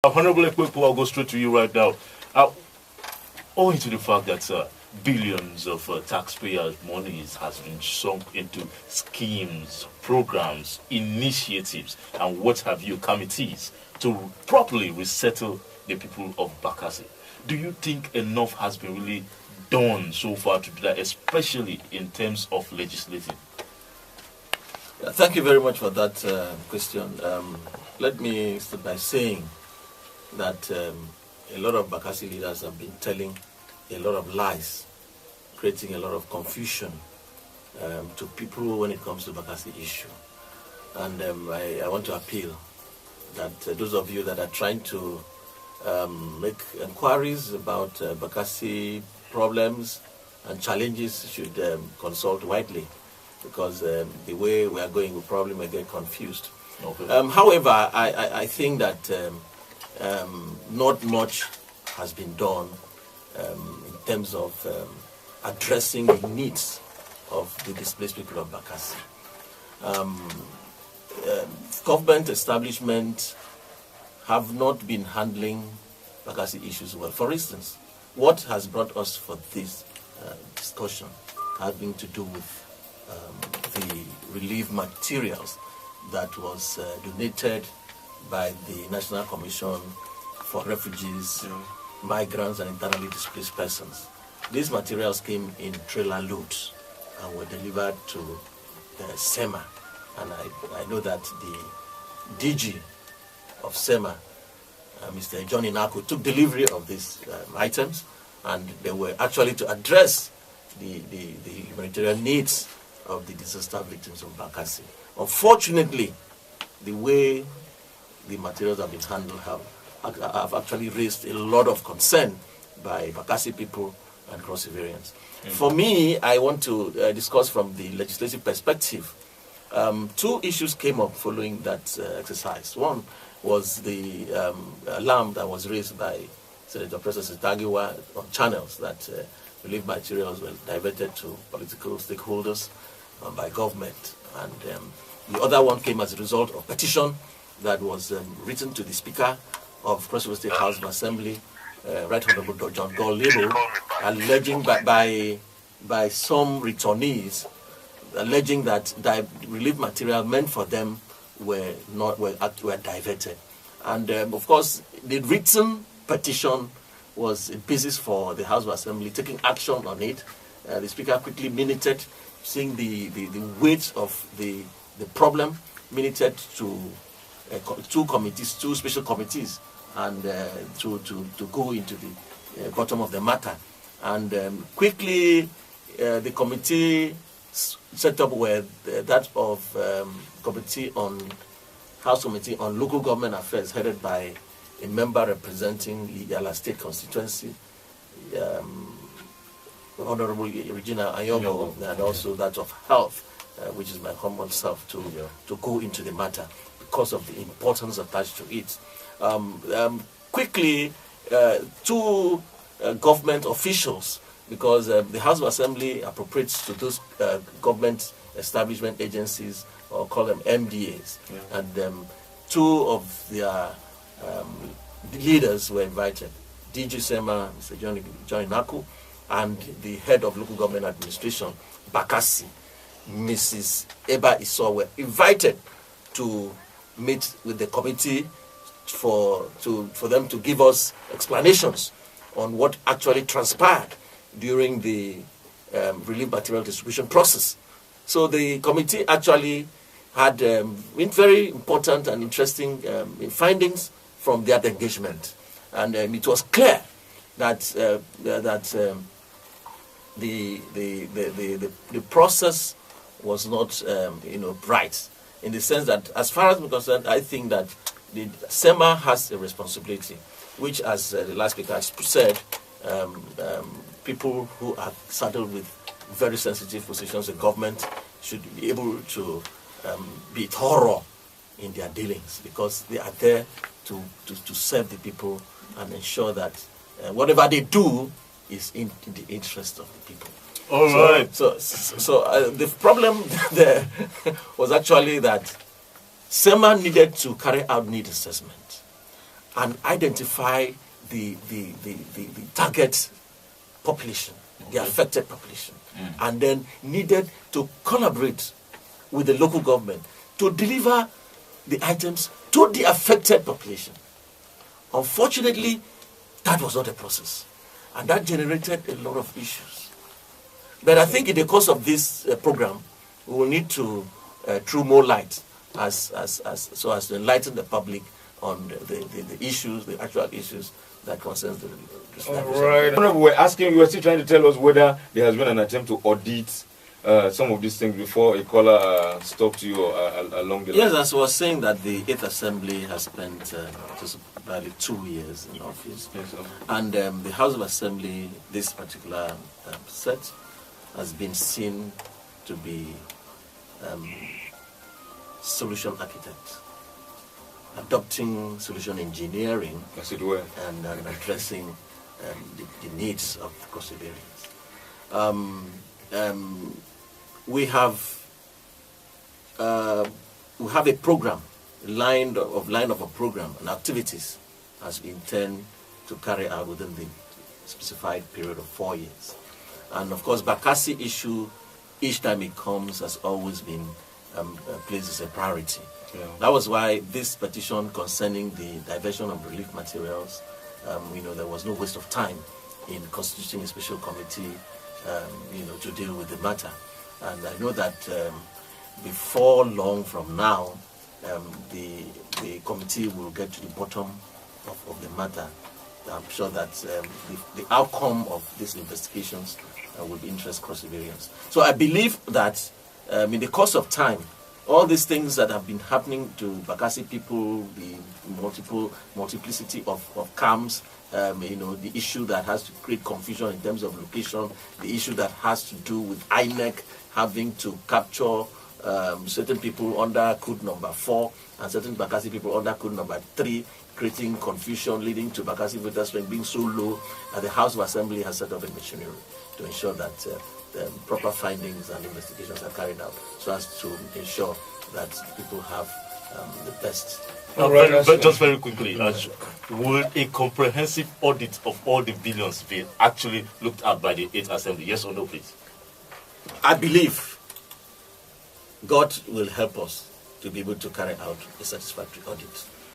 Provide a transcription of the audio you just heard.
Honorable Ekwepo, I'll go straight to you right now. Owing to the fact that billions of taxpayers' monies has been sunk into schemes, programs, initiatives, and what have you, committees to properly resettle the people of Bakassi. Do you think enough has been really done so far to do that, especially in terms of legislating? Thank you very much for that question. Let me start by saying that a lot of Bakassi leaders have been telling a lot of lies, creating a lot of confusion to people when it comes to Bakassi issue. And I want to appeal that those of you that are trying to make inquiries about Bakassi problems and challenges should consult widely, because the way we are going, we probably may get confused. Okay. However, I think that not much has been done in terms of addressing the needs of the displaced people of Bakassi. Government establishment have not been handling Bakassi issues well. For instance, what has brought us for this discussion having to do with the relief materials that was donated by the National Commission for Refugees, Migrants and Internally Displaced Persons. These materials came in trailer loads and were delivered to SEMA. And I know that the DG of SEMA, Mr. John Inaku, took delivery of these items, and they were actually to address the humanitarian needs of the disaster victims of Bakassi. Unfortunately, the way the materials have been handled have actually raised a lot of concern by Bakassi people and cross-Ivorians. For me, I want to discuss from the legislative perspective. Two issues came up following that exercise. One was the alarm that was raised by Senator Professor Sitagiwa on channels that relief materials were diverted to political stakeholders by government. And the other one came as a result of petition that was written to the Speaker of Cross River State House of Assembly, Right Honorable John Gol-Lebo, alleging by some returnees, alleging that relief material meant for them were diverted. And of course, the written petition was a basis for the House of Assembly taking action on it. The Speaker quickly minuted, seeing the weight of the problem, minuted to two special committees, and to go into the bottom of the matter. And quickly, the committee set up were that of House Committee on Local Government Affairs, headed by a member representing Yala State constituency, Honorable Regina Ayogo, and also that of Health, which is my humble self, to go into the matter because of the importance attached to it. Quickly, two government officials, because the House of Assembly appropriates to those government establishment agencies, or call them MDAs, and two of their leaders were invited. DG SEMA, Mr. John Inaku, and the head of local government administration, Bakassi, Mrs. Eba Iso, were invited to meet with the committee for them to give us explanations on what actually transpired during the relief material distribution process. So the committee actually had very important and interesting findings from that engagement, and it was clear that the process was not right, in the sense that, as far as I'm concerned, I think that the SEMA has a responsibility, which, as the last speaker has said, people who are saddled with very sensitive positions in government should be able to be thorough in their dealings, because they are there to serve the people and ensure that whatever they do is in the interest of the people. All right. So the problem there was actually that SEMA needed to carry out need assessment, and identify the target population, the affected population, and then needed to collaborate with the local government to deliver the items to the affected population. Unfortunately, that was not the process, and that generated a lot of issues. But I think in the course of this program, we will need to throw more light so as to enlighten the public on the issues, the actual issues that concerns the All right. We were still trying to tell us whether there has been an attempt to audit some of these things before a caller stopped you along the line. Yes, as I was saying, that the 8th Assembly has spent just barely 2 years in office. Yes, and the House of Assembly, this particular set, has been seen to be solution architect, adopting solution engineering, as it were, and addressing the needs of Cross-Riverians. We have a program, line of a program and activities as we intend to carry out within the specified period of 4 years. And of course, Bakassi issue, each time it comes, has always been placed as a priority. Yeah. That was why this petition concerning the diversion of relief materials, there was no waste of time in constituting a special committee, to deal with the matter. And I know that before long from now, the committee will get to the bottom of the matter. I'm sure that the outcome of these investigations will interest Cross-Riverians. So I believe that in the course of time, all these things that have been happening to Bakassi people, the multiplicity of camps, the issue that has to create confusion in terms of location, the issue that has to do with INEC having to capture certain people under code number 4 and certain Bakassi people under code number 3, creating confusion, leading to Bakassi voter strength being so low that the House of Assembly has set up a machinery to ensure that the proper findings and investigations are carried out, so as to ensure that people have the best. But just very quickly, would a comprehensive audit of all the billions be actually looked at by the 8th Assembly? Yes or no, please? I believe God will help us to be able to carry out a satisfactory audit.